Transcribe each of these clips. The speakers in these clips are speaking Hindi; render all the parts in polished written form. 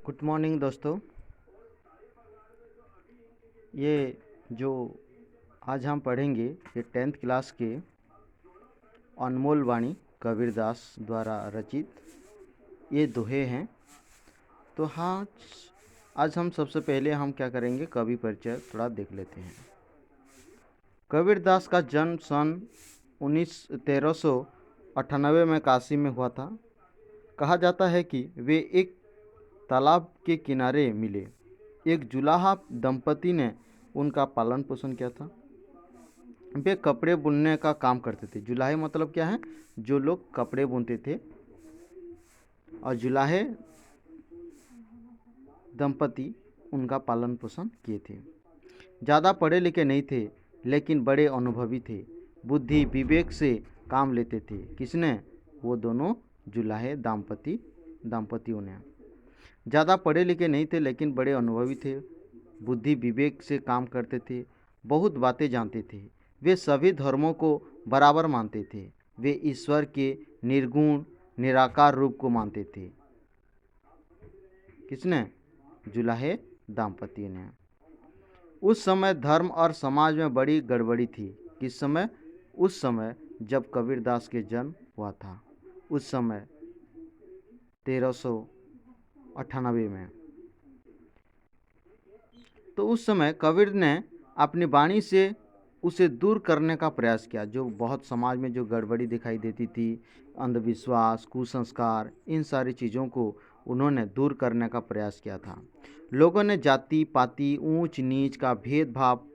गुड मॉर्निंग दोस्तों। ये जो आज हम पढ़ेंगे ये 10th क्लास के अनमोल वाणी कबीरदास द्वारा रचित ये दोहे हैं। तो हाँ, आज हम सबसे पहले हम क्या करेंगे, कवि परिचय थोड़ा देख लेते हैं। कबीरदास का जन्म सन 1398 में काशी में हुआ था। कहा जाता है कि वे एक तालाब के किनारे मिले। एक जुलाहा दंपति ने उनका पालन पोषण किया था। वे कपड़े बुनने का काम करते थे। जुलाहे मतलब क्या है? जो लोग कपड़े बुनते थे। और जुलाहे दंपति उनका पालन पोषण किए थे। ज़्यादा पढ़े लिखे नहीं थे, लेकिन बड़े अनुभवी थे। बुद्धि विवेक से काम लेते थे। किसने? वो दोनों जुलाहे दाम्पतियों ने। ज़्यादा पढ़े लिखे नहीं थे, लेकिन बड़े अनुभवी थे। बुद्धि विवेक से काम करते थे। बहुत बातें जानते थे। वे सभी धर्मों को बराबर मानते थे। वे ईश्वर के निर्गुण निराकार रूप को मानते थे। किसने? जुलाहे दाम्पत्य ने। उस समय धर्म और समाज में बड़ी गड़बड़ी थी। किस समय? उस समय जब कबीरदास के जन्म हुआ था। उस समय 1398 में। तो उस समय कबीर ने अपनी वाणी से उसे दूर करने का प्रयास किया। जो बहुत समाज में जो गड़बड़ी दिखाई देती थी, अंधविश्वास, कुसंस्कार, इन सारी चीज़ों को उन्होंने दूर करने का प्रयास किया था। लोगों ने जाति पाति ऊंच नीच का भेदभाव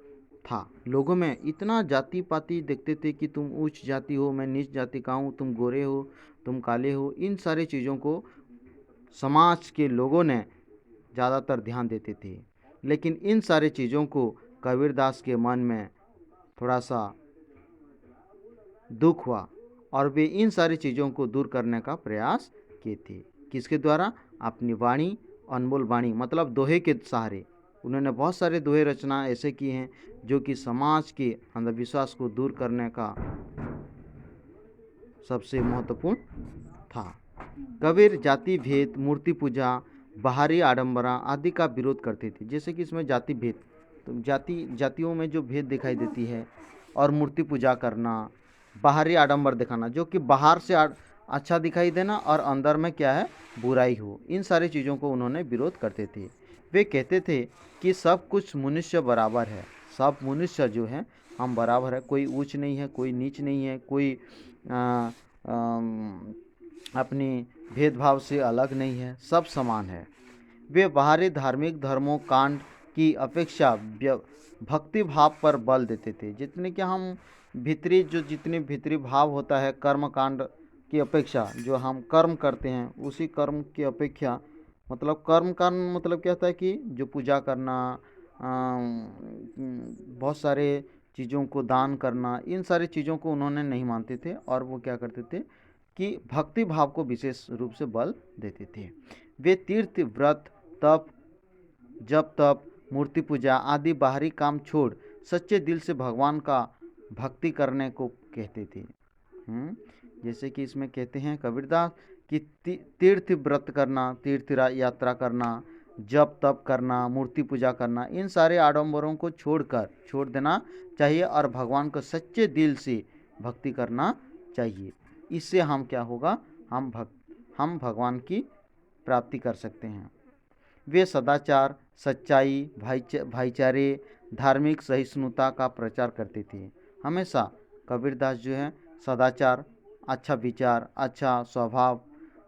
था। लोगों में इतना जाति पाति देखते थे कि तुम उच्च जाति हो, मैं नीच जाति का हूँ, तुम गोरे हो, तुम काले हो। इन सारी चीज़ों को समाज के लोगों ने ज़्यादातर ध्यान देते थे। लेकिन इन सारी चीज़ों को कबीरदास के मन में थोड़ा सा दुख हुआ और वे इन सारी चीज़ों को दूर करने का प्रयास किए थे। किसके द्वारा? अपनी वाणी, अनमोल वाणी मतलब दोहे के सहारे। उन्होंने बहुत सारे दोहे रचना ऐसे किए हैं जो कि समाज के अंधविश्वास को दूर करने का सबसे महत्वपूर्ण था। कबीर जाति भेद, मूर्ति पूजा, बाहरी आडंबरा आदि का विरोध करते थे। जैसे कि इसमें जाति भेद, तो जातियों में जो भेद दिखाई देती है, और मूर्ति पूजा करना, बाहरी आडंबर दिखाना, जो कि बाहर से अच्छा दिखाई देना और अंदर में क्या है, बुराई हो। इन सारी चीज़ों को उन्होंने विरोध करते थे। वे कहते थे कि सब कुछ मनुष्य बराबर है। सब मनुष्य जो है हम बराबर है। कोई ऊंच नहीं है, कोई नीच नहीं है, कोई अपनी भेदभाव से अलग नहीं है, सब समान है। वे बाहरी धार्मिक धर्मों कांड की अपेक्षा भक्ति भाव पर बल देते थे। जितने कि हम जितने भीतरी भाव होता है कर्म कांड की अपेक्षा, जो हम कर्म करते हैं उसी कर्म की अपेक्षा, मतलब कर्म का मतलब क्या होता है कि जो पूजा करना, बहुत सारे चीज़ों को दान करना, इन सारी चीज़ों को उन्होंने नहीं मानते थे। और वो क्या करते थे कि भक्ति भाव को विशेष रूप से बल देते थे। वे तीर्थ व्रत तप जप तप मूर्ति पूजा आदि बाहरी काम छोड़ सच्चे दिल से भगवान का भक्ति करने को कहते थे। जैसे कि इसमें कहते हैं कबीरदास कि तीर्थ व्रत करना, तीर्थ यात्रा करना, जप तप करना, मूर्ति पूजा करना, इन सारे आडंबरों को छोड़ देना चाहिए और भगवान को सच्चे दिल से भक्ति करना चाहिए। इससे हम क्या होगा, हम भगवान की प्राप्ति कर सकते हैं। वे सदाचार, सच्चाई, भाईचारे, धार्मिक सहिष्णुता का प्रचार करते थे। हमेशा कबीरदास जो है सदाचार, अच्छा विचार, अच्छा स्वभाव,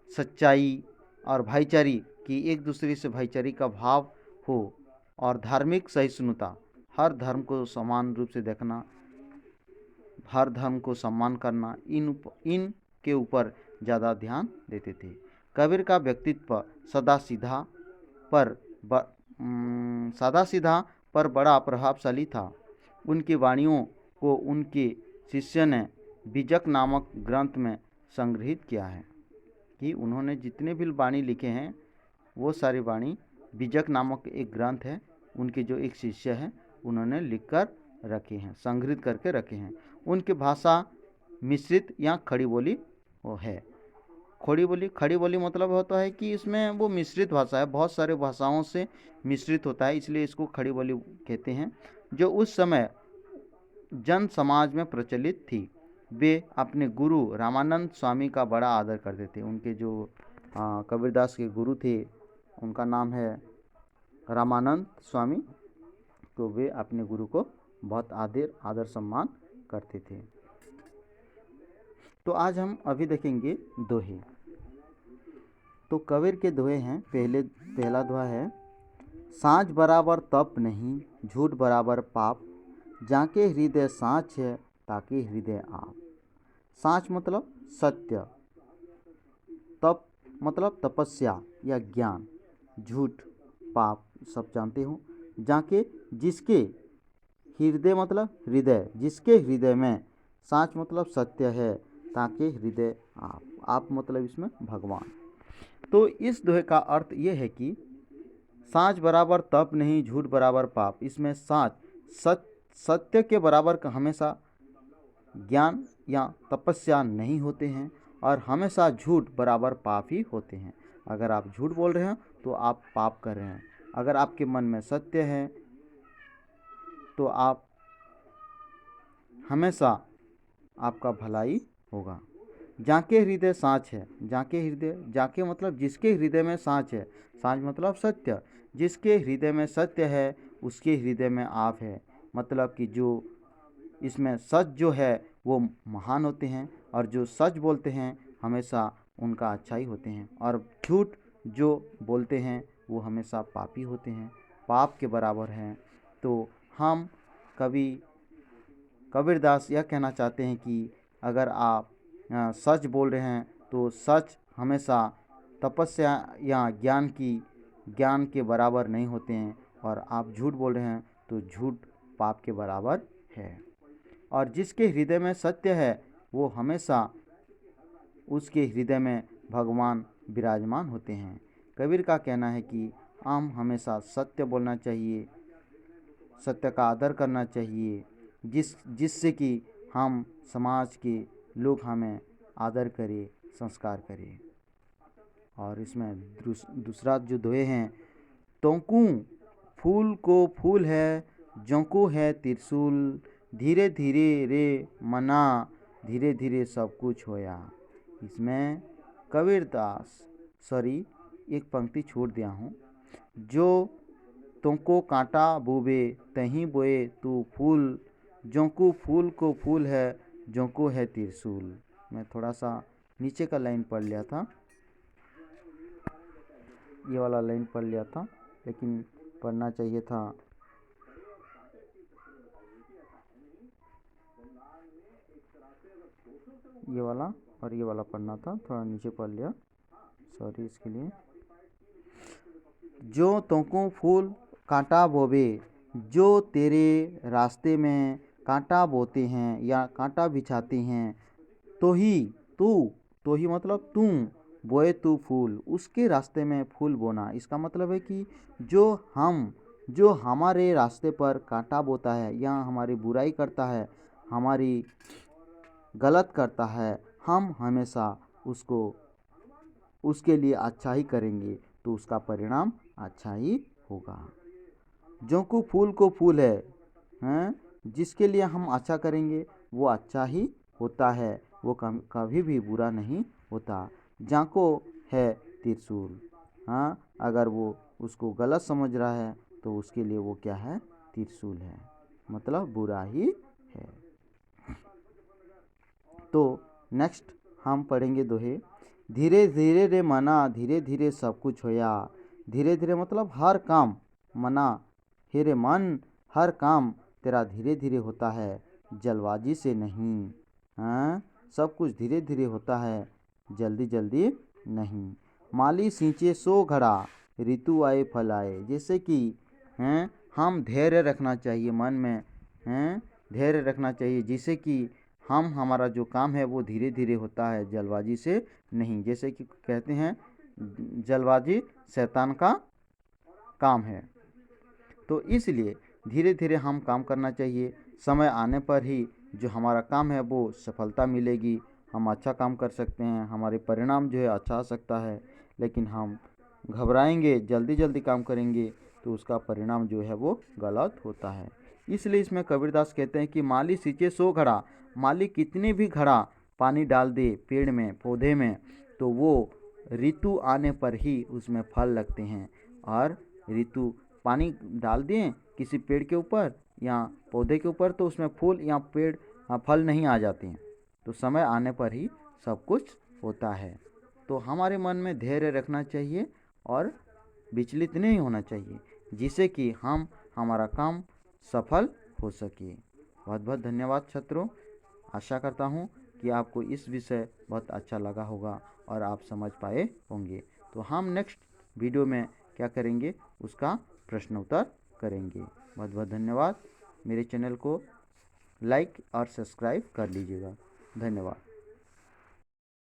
सच्चाई और भाईचारी की एक दूसरे से भाईचारी का भाव हो, और धार्मिक सहिष्णुता, हर धर्म को समान रूप से देखना, हर धर्म को सम्मान करना, इन के ऊपर ज़्यादा ध्यान देते थे। कबीर का व्यक्तित्व सादा सीधा पर बड़ा प्रभावशाली था। उनकी वाणियों को उनके शिष्य ने बीजक नामक ग्रंथ में संग्रहित किया है। कि उन्होंने जितने भी वाणी लिखे हैं वो सारी वाणी बीजक नामक एक ग्रंथ है, उनके जो एक शिष्य हैं उन्होंने लिखकर रखे हैं, संग्रहित करके रखे हैं। उनकी भाषा मिश्रित या खड़ी बोली वो है। खड़ी बोली मतलब होता है कि इसमें वो मिश्रित भाषा है, बहुत सारे भाषाओं से मिश्रित होता है, इसलिए इसको खड़ी बोली कहते हैं, जो उस समय जन समाज में प्रचलित थी। वे अपने गुरु रामानंद स्वामी का बड़ा आदर करते थे। उनके जो कबीरदास के गुरु थे उनका नाम है रामानंद स्वामी, तो वे अपने गुरु को बहुत आदर सम्मान करते थे। तो आज हम अभी देखेंगे दोहे। तो कबीर के दोहे हैं। पहला दोहा है, साँझ बराबर तप नहीं, झूठ बराबर पाप, जाके हृदय साँच है, ताके हृदय आप। साँच मतलब सत्य, तप मतलब तपस्या या ज्ञान, झूठ पाप सब जानते हो। जाके जिसके हृदय मतलब हृदय, जिसके हृदय में, साँच मतलब सत्य है, ताके हृदय आप मतलब इसमें भगवान। तो इस दोहे का अर्थ ये है कि साँझ बराबर तप नहीं, झूठ बराबर पाप। इसमें साँझ सत्य के बराबर का हमेशा ज्ञान या तपस्या नहीं होते हैं, और हमेशा झूठ बराबर पाप ही होते हैं। अगर आप झूठ बोल रहे हैं तो आप पाप कर रहे हैं। अगर आपके मन में सत्य है तो आप हमेशा आपका भलाई होगा। जाके हृदय साँच है, जाके मतलब जिसके हृदय में साँच है, साँच मतलब सत्य, जिसके हृदय में सत्य है उसके हृदय में आप है। मतलब कि जो इसमें सच जो है वो महान होते हैं, और जो सच बोलते हैं हमेशा उनका अच्छा ही होते हैं, और झूठ जो बोलते हैं वो हमेशा पापी होते हैं, पाप के बराबर हैं। तो हम कबीरदास यह कहना चाहते हैं कि अगर आप सच बोल रहे हैं तो सच हमेशा तपस्या या ज्ञान के बराबर नहीं होते हैं, और आप झूठ बोल रहे हैं तो झूठ पाप के बराबर है। और जिसके हृदय में सत्य है वो हमेशा उसके हृदय में भगवान विराजमान होते हैं। कबीर का कहना है कि हम हमेशा सत्य बोलना चाहिए, सत्य का आदर करना चाहिए, जिससे कि हम समाज के लोग हमें आदर करें, संस्कार करें। और इसमें दूसरा जो दोहे हैं, तोंकू फूल को फूल है, जोंकू है त्रिशूल, धीरे धीरे रे मना, धीरे धीरे सब कुछ होया। इसमें कबीरदास एक पंक्ति छोड़ दिया हूँ, जो तुमको कांटा बोवे तहीं बोए तू फूल, जोंकू फूल को फूल है, जोंकू है त्रिशूल। मैं थोड़ा सा नीचे का लाइन पढ़ लिया था, ये वाला लाइन पढ़ लिया था, लेकिन पढ़ना चाहिए था ये वाला, और ये वाला पढ़ना था, थोड़ा नीचे पढ़ लिया, सॉरी इसके लिए। जो तुमको फूल कांटा बोवे, जो तेरे रास्ते में कांटा बोते हैं या कांटा बिछाते हैं, तो ही मतलब तुम, बोए तू फूल, उसके रास्ते में फूल बोना। इसका मतलब है कि जो हमारे रास्ते पर कांटा बोता है या हमारी बुराई करता है, हमारी गलत करता है, हम हमेशा उसके लिए अच्छा ही करेंगे, तो उसका परिणाम अच्छा ही होगा। जो को फूल को फूल है, हैं? जिसके लिए हम अच्छा करेंगे वो अच्छा ही होता है, वो कभी भी बुरा नहीं होता। जाको है त्रिशूल, हाँ, अगर वो उसको गलत समझ रहा है तो उसके लिए वो क्या है, त्रिशूल है, मतलब बुरा ही है। तो नेक्स्ट हम पढ़ेंगे दोहे, धीरे धीरे रे मना, धीरे धीरे सब कुछ होया। धीरे धीरे मतलब हर काम, मना हे रे मन, हर काम तेरा धीरे धीरे होता है, जल्दबाजी से नहीं। हाँ, सब कुछ धीरे धीरे होता है, जल्दी जल्दी नहीं। माली सींचे सो घड़ा, ऋतु आए फल आए। जैसे कि हैं, हम धैर्य रखना चाहिए मन में, हैं, धैर्य रखना चाहिए, जिससे कि हमारा जो काम है वो धीरे धीरे होता है, जल्दबाजी से नहीं। जैसे कि कहते हैं जल्दबाजी शैतान का काम है, तो इसलिए धीरे धीरे हम काम करना चाहिए। समय आने पर ही जो हमारा काम है वो सफलता मिलेगी, हम अच्छा काम कर सकते हैं, हमारे परिणाम जो है अच्छा आ सकता है। लेकिन हम घबराएंगे, जल्दी जल्दी काम करेंगे तो उसका परिणाम जो है वो गलत होता है। इसलिए इसमें कबीरदास कहते हैं कि माली सींचे 100 घड़ा, माली कितने भी घड़ा पानी डाल दे पेड़ में, पौधे में, तो वो ऋतु आने पर ही उसमें फल लगते हैं। और ऋतु पानी डाल दें किसी पेड़ के ऊपर या पौधे के ऊपर तो उसमें फूल या पेड़ फल नहीं आ जाते हैं। तो समय आने पर ही सब कुछ होता है। तो हमारे मन में धैर्य रखना चाहिए और विचलित नहीं होना चाहिए, जिससे कि हम हमारा काम सफल हो सके। बहुत बहुत धन्यवाद छात्रों। आशा करता हूँ कि आपको इस विषय बहुत अच्छा लगा होगा और आप समझ पाए होंगे। तो हम नेक्स्ट वीडियो में क्या करेंगे, उसका प्रश्न उत्तर करेंगे। बहुत बहुत धन्यवाद। मेरे चैनल को लाइक और सब्सक्राइब कर लीजिएगा। धन्यवाद।